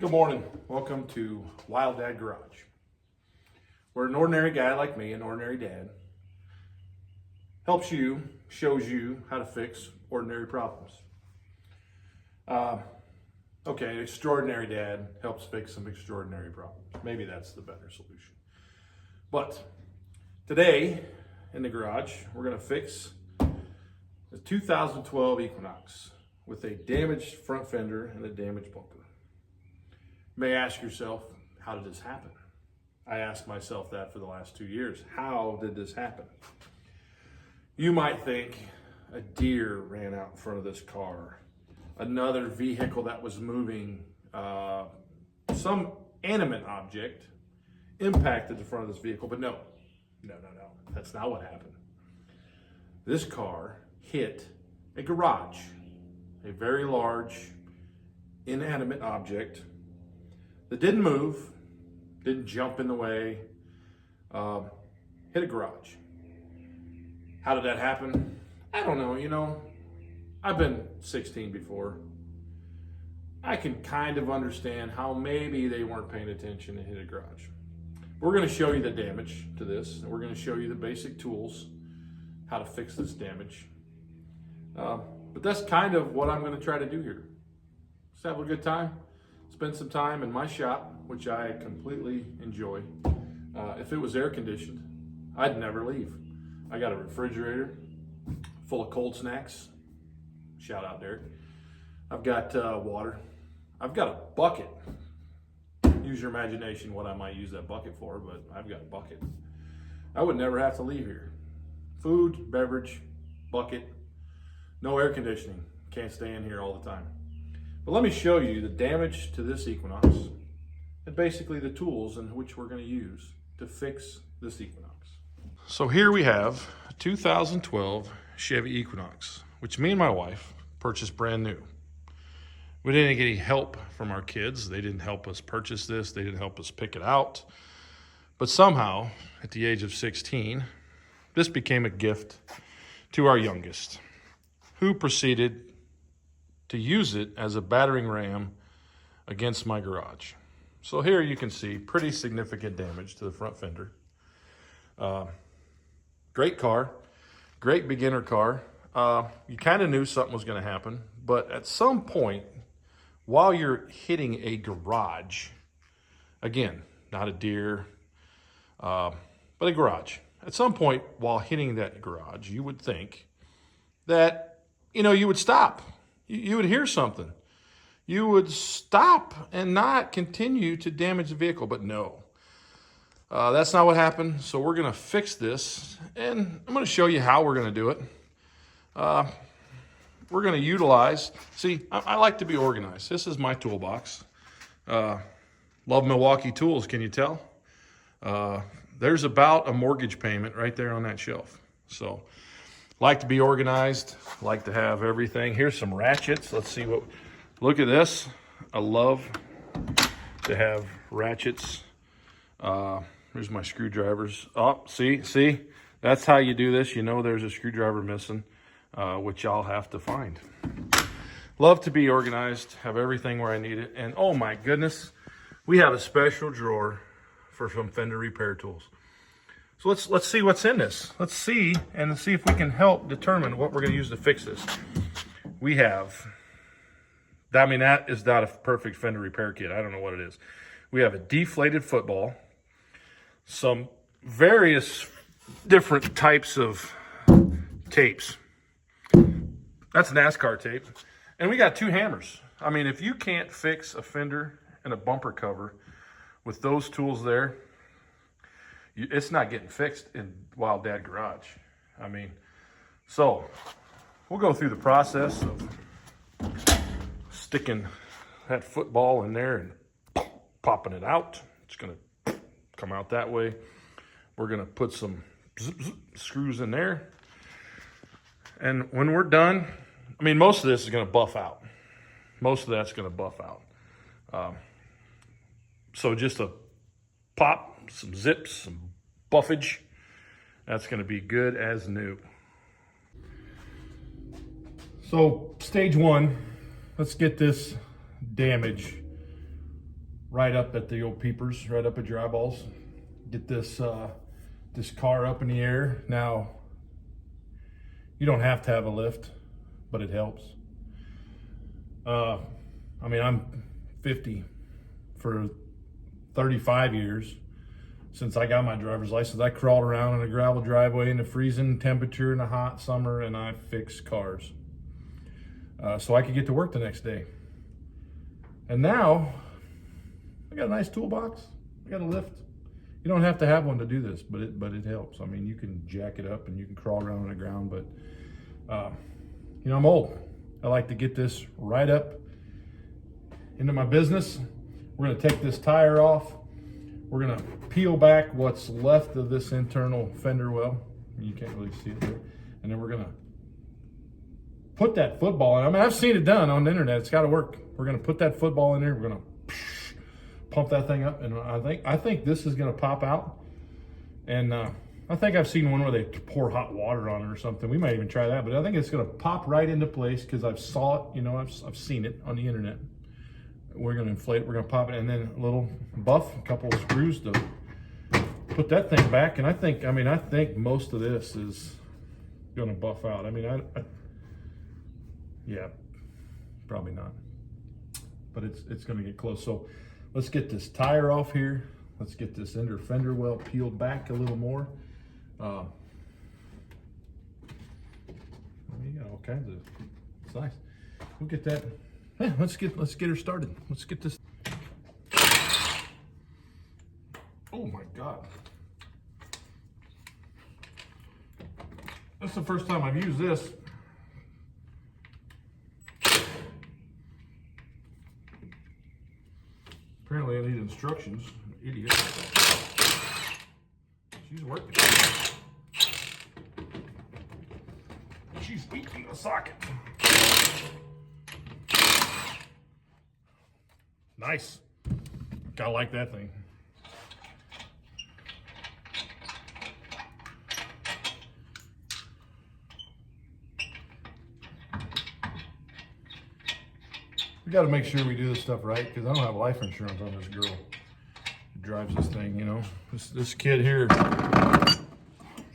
Good morning. Welcome to WILDDAD Garage, where an ordinary guy like me, an ordinary dad, helps you, shows you how to fix ordinary problems. Okay, an extraordinary dad helps fix some extraordinary problems. Maybe that's the better solution. But today in the garage, we're going to fix the 2012 Equinox with a damaged front fender and a damaged bumper. You may ask yourself, how did this happen? I asked myself that for the last 2 years. How did this happen? You might think a deer ran out in front of this car, another vehicle that was moving, some animate object impacted the front of this vehicle, but no, that's not what happened. This car hit a garage, a very large inanimate object that didn't move, didn't jump in the way, hit a garage. How did that happen? I don't know, I've been 16 before. I can kind of understand how maybe they weren't paying attention and hit a garage. We're gonna show you the damage to this, and we're gonna show you the basic tools, how to fix this damage. But that's kind of what I'm gonna try to do here. Just have a good time. Spend some time in my shop, which I completely enjoy. If it was air conditioned, I'd never leave. I got a refrigerator full of cold snacks. Shout out, Derek. I've got water. I've got a bucket. Use your imagination what I might use that bucket for, but I've got a bucket. I would never have to leave here. Food, beverage, bucket, no air conditioning. Can't stay in here all the time. But let me show you the damage to this Equinox and basically the tools in which we're going to use to fix this Equinox. So here we have a 2012 Chevy Equinox, which me and my wife purchased brand new. We didn't get any help from our kids. They didn't help us purchase this. They didn't help us pick it out. But somehow, at the age of 16, this became a gift to our youngest, who proceeded to use it as a battering ram against my garage. So here you can see pretty significant damage to the front fender. Great car, great beginner car. You kind of knew something was going to happen, but at some point, while you're hitting a garage, again, not a deer, but a garage. At some point, while hitting that garage, you would think that, you would stop. You would hear something. You would stop and not continue to damage the vehicle, but no. That's not what happened, so we're going to fix this, and I'm going to show you how we're going to do it. We're going to utilize, I like to be organized. This is my toolbox. Love Milwaukee tools, can you tell? There's about a mortgage payment right there on that shelf. So, like to be organized, like to have everything. Here's some ratchets. Let's see look at this. I love to have ratchets. Here's my screwdrivers. Oh, see, that's how you do this. There's a screwdriver missing, which I'll have to find. Love to be organized, have everything where I need it. And oh my goodness, we have a special drawer for some fender repair tools. So let's see what's in this. Let's see if we can help determine what we're going to use to fix this. We have, that is not a perfect fender repair kit. I don't know what it is. We have a deflated football, some various different types of tapes. That's NASCAR tape. And we got 2 hammers. If you can't fix a fender and a bumper cover with those tools there, it's not getting fixed in WILDDAD Garage. So we'll go through the process of sticking that football in there and popping it out. It's going to come out that way. We're going to put some screws in there. And when we're done, most of this is going to buff out. Most of that's going to buff out. So just a pop, some zips, some buffage. That's going to be good as new. So stage 1, let's get this damage right up at the old peepers, right up at your eyeballs. Get this this car up in the air. Now, you don't have to have a lift, but it helps. I mean, I'm 50. For 35 years, since I got my driver's license, I crawled around in a gravel driveway in the freezing temperature in a hot summer, and I fixed cars. So I could get to work the next day. And now, I got a nice toolbox. I got a lift. You don't have to have one to do this, but it helps. I mean, you can jack it up and you can crawl around on the ground, but you know, I'm old. I like to get this right up into my business. We're gonna take this tire off. We're gonna peel back what's left of this internal fender well. You can't really see it there. And then we're gonna put that football in. I mean, I've seen it done on the internet. It's gotta work. We're gonna put that football in there. We're gonna pump that thing up. And I think this is gonna pop out. And I think I've seen one where they pour hot water on it or something. We might even try that, but I think it's gonna pop right into place because I've saw it, you know, I've seen it on the internet. We're gonna inflate it, we're gonna pop it, and then a little buff, a couple of screws to put that thing back. And I think most of this is gonna buff out. I mean, yeah, probably not, but it's gonna get close. So let's get this tire off here. Let's get this inner fender well peeled back a little more. You got all kinds of, it's nice. We'll get that. Yeah, let's get her started. Let's get this. Oh my God. That's the first time I've used this. Apparently I need instructions. Idiot. She's working. She's eating the socket. Nice. Gotta like that thing. We gotta make sure we do this stuff right, because I don't have life insurance on this girl who drives this thing, you know. This kid here,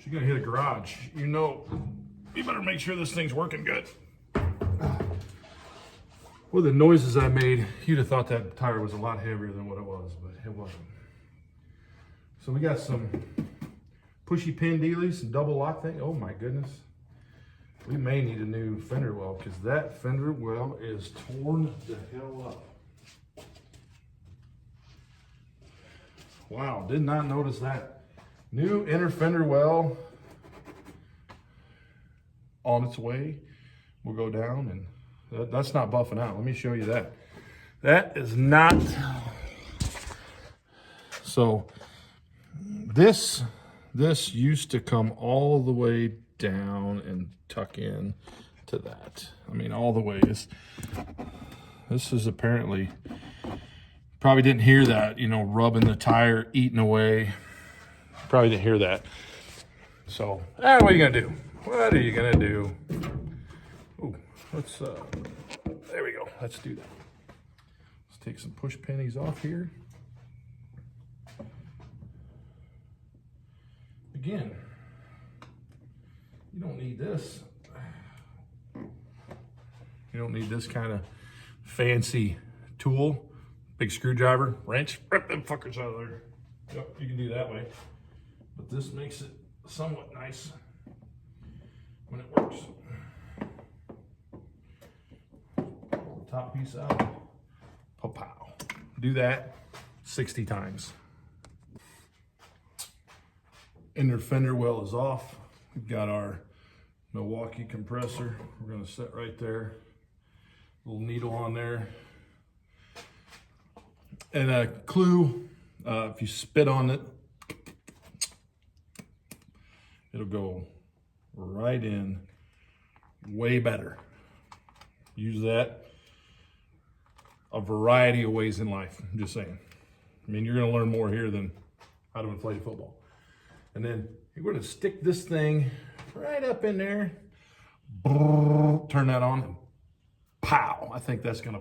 she's gonna hit a garage. You know, you better make sure this thing's working good. Well, the noises I made, you'd have thought that tire was a lot heavier than what it was, but it wasn't. So we got some pushy pin dealies, some double lock thing. Oh my goodness. We may need a new fender well, because that fender well is torn the hell up. Wow, did not notice that. New inner fender well on its way. We'll go down, and that's not buffing out. Let me show you that. That is not. So this used to come all the way down and tuck in to that. I mean, all the way. This is apparently, probably didn't hear that, you know, rubbing the tire, eating away. Probably didn't hear that. So, what are you gonna do? What are you gonna do? Ooh, let's, there we go. Let's do that. Let's take some push pennies off here. Again, you don't need this. You don't need this kind of fancy tool. Big screwdriver, wrench, rip them fuckers out of there. Yep, you can do that way. But this makes it somewhat nice when it works. Pull the top piece out. Pow-pow. Do that 60 times. Inner fender well is off. We've got our Milwaukee compressor. We're gonna set right there. Little needle on there. And a clue, if you spit on it, it'll go right in way better. Use that a variety of ways in life, I'm just saying. I mean, you're gonna learn more here than how to inflate a football. And then you're gonna stick this thing right up in there, turn that on, and pow. I think that's gonna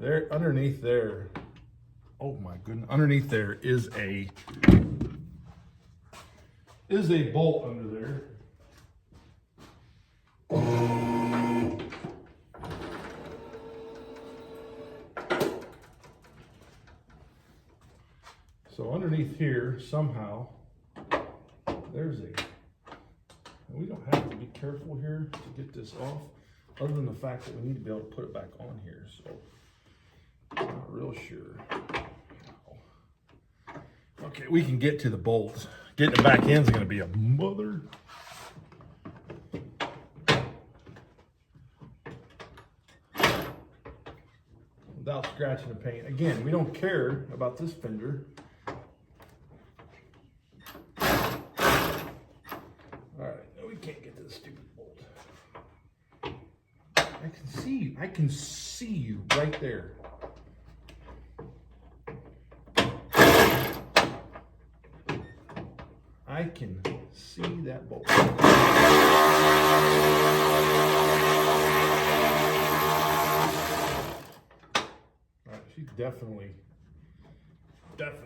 There, underneath there, oh my goodness, underneath there is a bolt under there. So underneath here, somehow, there's a, we don't have to be careful here to get this off, other than the fact that we need to be able to put it back on here, so I'm not real sure. Okay, we can get to the bolts. Getting it back in is gonna be a mother. Without scratching the paint. Again, we don't care about this fender. Can't get to the stupid bolt. I can see you right there. I can see that bolt. All right, she's definitely loose.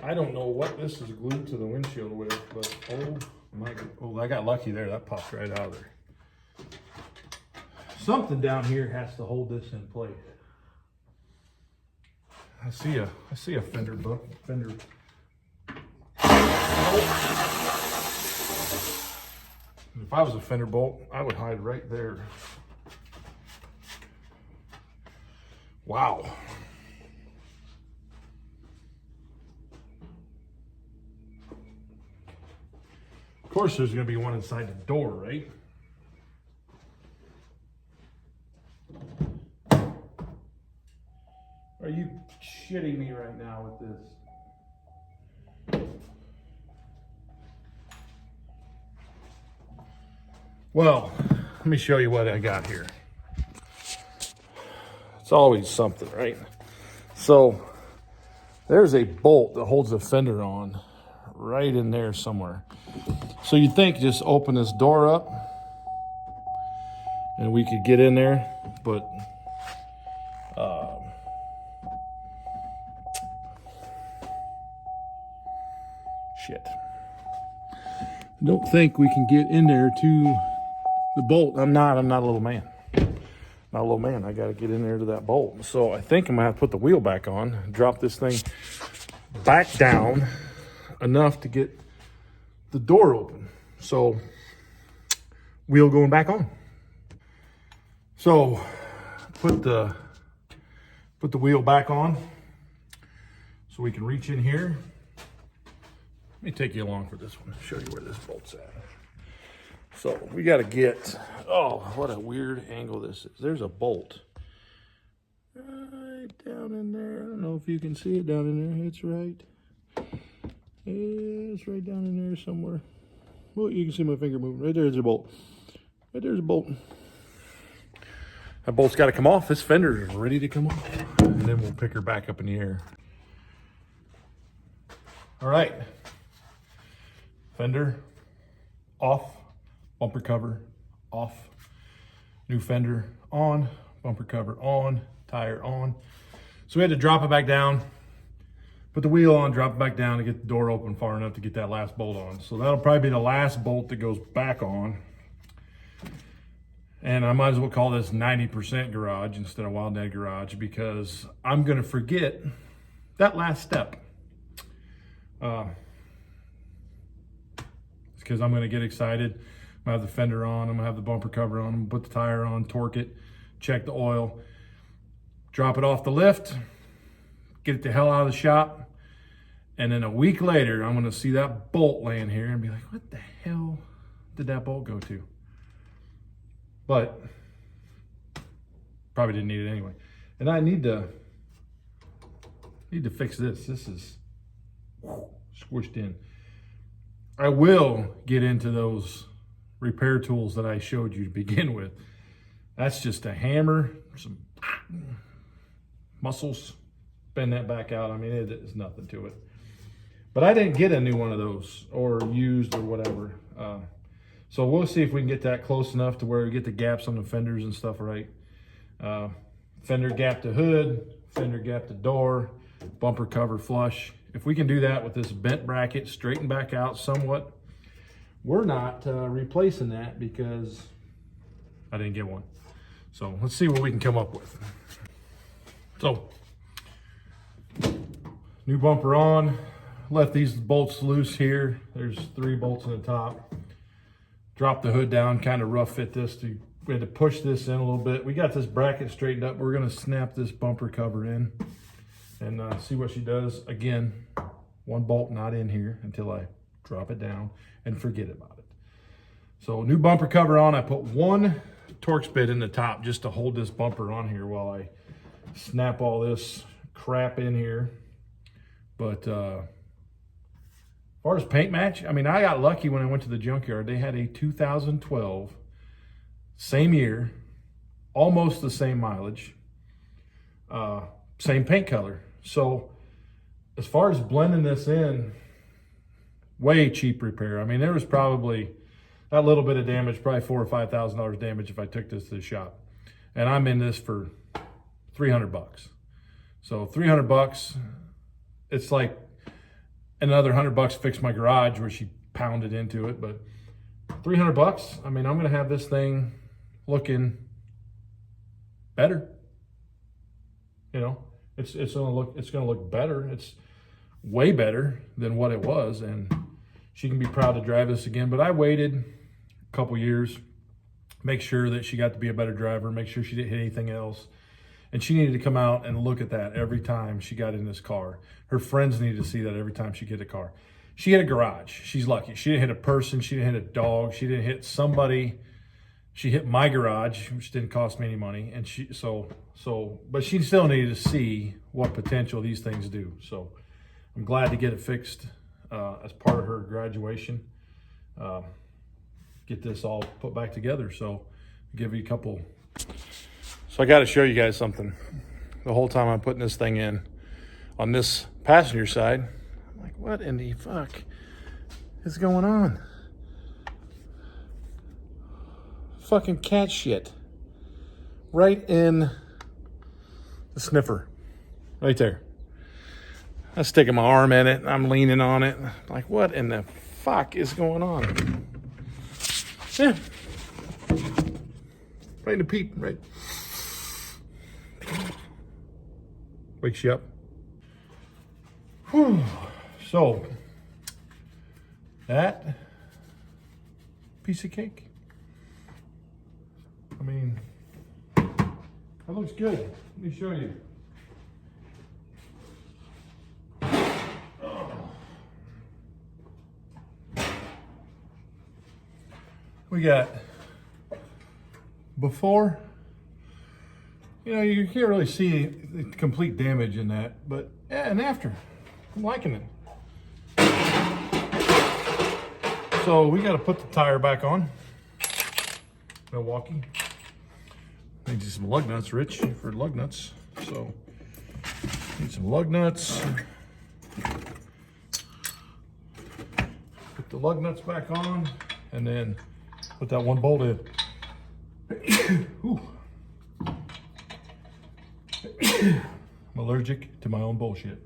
I don't know what this is glued to the windshield with, but oh my God. Oh, I got lucky there. That popped right out of there. Something down here has to hold this in place. I see a fender book. Fender. If I was a fender bolt, I would hide right there. Wow. Of course, there's going to be one inside the door, right? Are you shitting me right now with this? Well, let me show you what I got here. It's always something, right? So there's a bolt that holds the fender on right in there somewhere. So you'd think just open this door up and we could get in there, but shit. I don't think we can get in there to the bolt. I'm not a little man. Not a little man. I got to get in there to that bolt. So I think I'm going to have to put the wheel back on, drop this thing back down enough to get the door open. So wheel going back on. So put the wheel back on so we can reach in here. Let me take you along for this one, show you where this bolt's at. So we got to get, oh, what a weird angle this is. There's a bolt right down in there. I don't know if you can see it down in there. It's right down in there somewhere. Well, you can see my finger moving. Right there's a bolt. Right there's a bolt. That bolt's got to come off. This fender is ready to come off. And then we'll pick her back up in the air. All right. Fender off, bumper cover off, new fender on, bumper cover on, tire on. So we had to drop it back down, put the wheel on, drop it back down to get the door open far enough to get that last bolt on. So that'll probably be the last bolt that goes back on. And I might as well call this 90% garage instead of WILDDAD Garage, because I'm gonna forget that last step. Because I'm going to get excited. I'm going to have the fender on, I'm going to have the bumper cover on, I'm going to put the tire on, torque it, check the oil, drop it off the lift, get it the hell out of the shop, and then a week later, I'm going to see that bolt laying here and be like, what the hell did that bolt go to? But probably didn't need it anyway. And I need to fix this. This is squished in. I will get into those repair tools that I showed you to begin with. That's just a hammer, some muscles, bend that back out. I mean, it is nothing to it. But I didn't get a new one of those or used or whatever. So we'll see if we can get that close enough to where we get the gaps on the fenders and stuff right. Fender gap to hood, fender gap to door, bumper cover flush. If we can do that with this bent bracket, straighten back out somewhat, we're not replacing that because I didn't get one. So let's see what we can come up with. So, new bumper on, left these bolts loose here. There's 3 bolts in the top. Drop the hood down, kind of rough fit this. We had to push this in a little bit. We got this bracket straightened up. We're gonna snap this bumper cover in and see what she does. Again, 1 bolt not in here until I drop it down and forget about it. So new bumper cover on. I put 1 Torx bit in the top just to hold this bumper on here while I snap all this crap in here. But as far as paint match, I mean, I got lucky when I went to the junkyard. They had a 2012, same year, almost the same mileage, same paint color. So as far as blending this in, way cheap repair. I mean, there was probably that little bit of damage, probably $4,000 or $5,000 damage if I took this to the shop. And I'm in this for 300 bucks. So 300 bucks, it's like another 100 bucks to fix my garage where she pounded into it, but 300 bucks, I mean, I'm gonna have this thing looking better. You know, it's gonna look better. It's way better than what it was, and she can be proud to drive this again. But I waited a couple years, make sure that she got to be a better driver, make sure she didn't hit anything else. And she needed to come out and look at that every time she got in this car. Her friends needed to see that every time she get a car. She hit a garage. She's lucky. She didn't hit a person. She didn't hit a dog. She didn't hit somebody. She hit my garage, which didn't cost me any money. And but she still needed to see what potential these things do. So I'm glad to get it fixed as part of her graduation. Get this all put back together. So I'll give you a couple. So I got to show you guys something. The whole time I'm putting this thing in on this passenger side, I'm like, what in the fuck is going on? Fucking cat shit. Right in the sniffer. Right there. I'm sticking my arm in it. I'm leaning on it. Like, what in the fuck is going on? Yeah. Right in the peep, right? Wakes you up. Whew. So, that piece of cake. I mean, that looks good. Let me show you. We got before. You know, you can't really see the complete damage in that, but yeah, and after, I'm liking it. So we got to put the tire back on. Milwaukee. Need some lug nuts, Rich, for lug nuts. So need some lug nuts. Put the lug nuts back on, and then put that 1 bolt in. Ooh. I'm allergic to my own bullshit.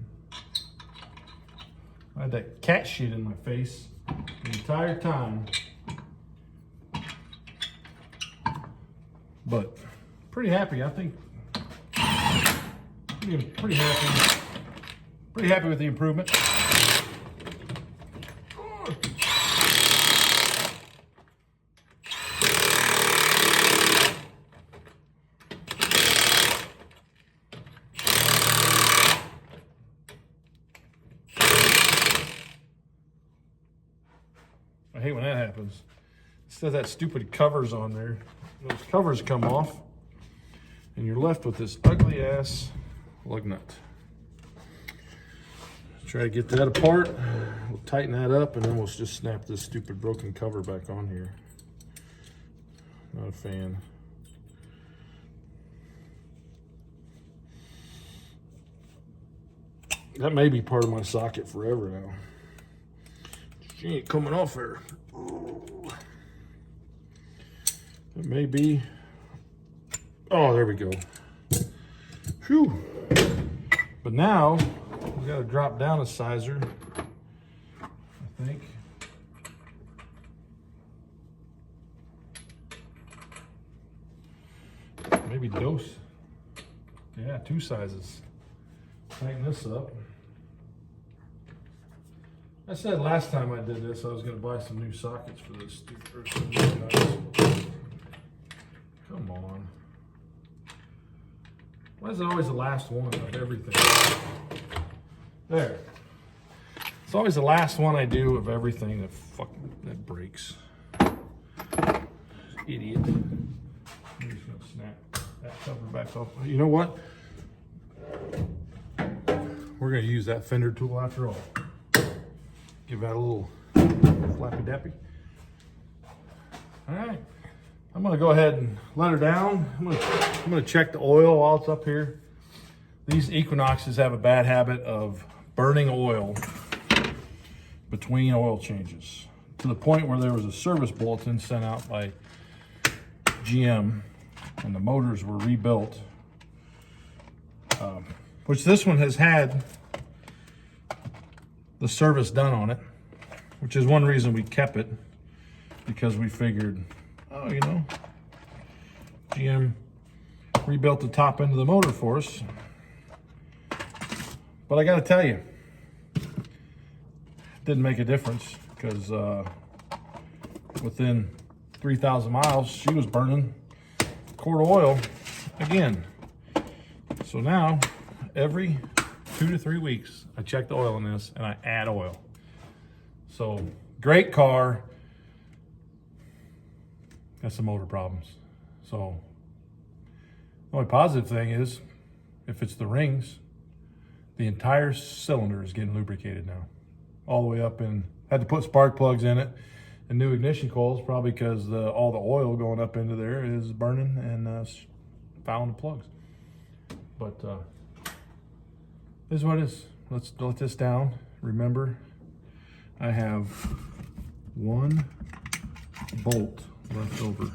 I had that cat shit in my face the entire time. But pretty happy, I think. Pretty happy. Pretty happy with the improvement. I hate when that happens. Instead of that stupid covers on there, those covers come off and you're left with this ugly ass lug nut. Try to get that apart. We'll tighten that up and then we'll just snap this stupid broken cover back on here. Not a fan. That may be part of my socket forever now. She ain't coming off there. Oh. It may be. Oh, there we go. Phew. But now we got to drop down a sizer, I think. Maybe dose. Yeah, 2 sizes. Tighten this up. I said last time I did this, I was going to buy some new sockets for this stupid. Come on. Why is it always the last one of everything? There. It's always the last one I do of everything that breaks. Idiot. I'm just gonna snap that cover back off. You know what? We're gonna use that fender tool after all. Give that a little flappy dappy. All right. I'm gonna go ahead and let her down. I'm gonna check the oil while it's up here. These Equinoxes have a bad habit of burning oil between oil changes, to the point where there was a service bulletin sent out by GM when the motors were rebuilt, which this one has had the service done on it, which is one reason we kept it, because we figured, oh, you know, GM rebuilt the top end of the motor for us. But I got to tell you, it didn't make a difference, because within 3,000 miles, she was burning a quart of oil again. So now, every 2 to 3 weeks, I check the oil in this and I add oil. So, great car. Got some motor problems. So, the only positive thing is, if it's the rings, the entire cylinder is getting lubricated now. All the way up, and had to put spark plugs in it and new ignition coils, probably because all the oil going up into there is burning and fouling the plugs. But this is what it is. Let's let this down. Remember, I have 1 bolt left over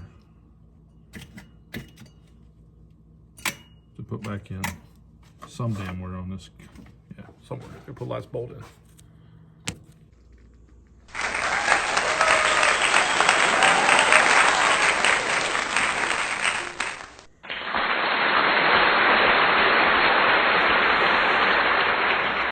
to put back in some damn where on this. Yeah, somewhere. I put the last bolt in.